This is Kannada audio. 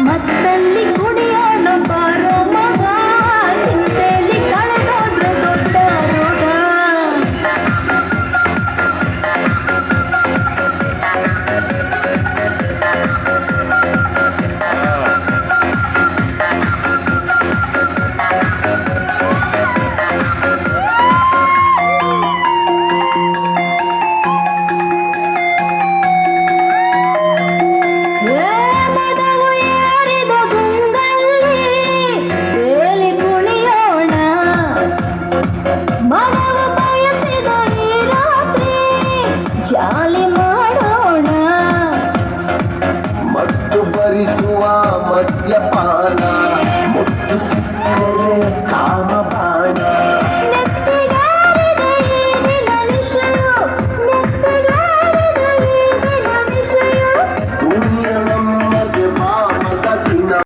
ಮತ್ತಲ್ಲಿ ಕುಡಿಯೋಣ ಬಾರೋ ಮಗ ಚಿಂತೆಯಲ್ಲಿ ಕಳೆದೋದ್ರೆ ದೊಡ್ಡ ರೋಗ ಜಾಲಿ ಮಾಡೋಣ ಮತ್ತು ಭರಿಸುವ ಮದ್ಯಪಾನ ಮುತ್ತು ಸಿಕ್ಕರೆ ಕಾಮ